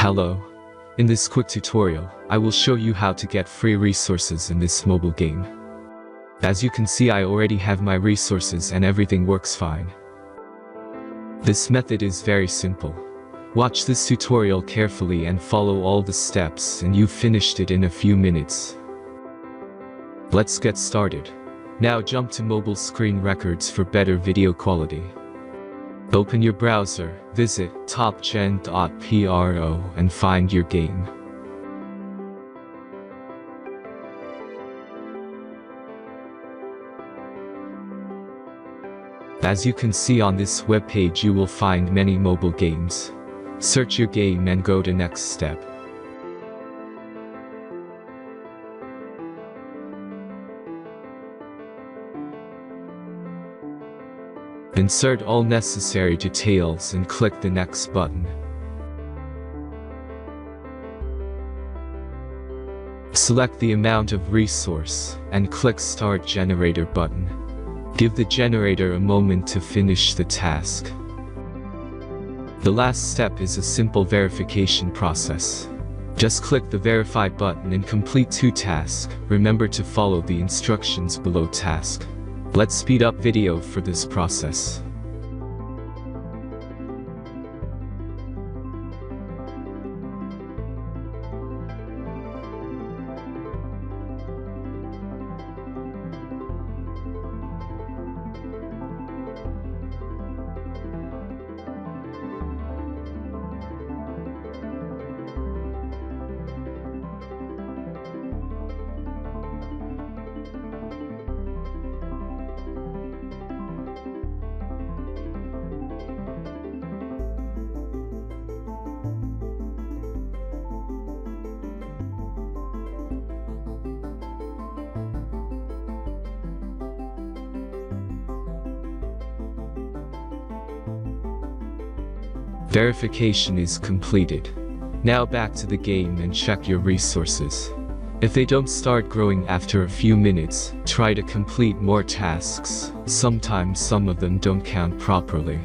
Hello. In this quick tutorial, I will show you how to get free resources in this mobile game. As you can see, I already have my resources and everything works fine. This method is very simple. Watch this tutorial carefully and follow all the steps and you've finished it in a few minutes. Let's get started. Now jump to mobile screen records for better video quality. Open your browser, visit topgen.pro and find your game. As you can see on this webpage, you will find many mobile games. Search your game and go to next step. Insert all necessary details and click the next button. Select the amount of resource and click Start Generator button. Give the generator a moment to finish the task. The last step is a simple verification process. Just click the Verify button and complete 2 tasks. Remember to follow the instructions below task. Let's speed up video for this process. Verification is completed. Now back to the game and check your resources. If they don't start growing after a few minutes, try to complete more tasks. Sometimes some of them don't count properly.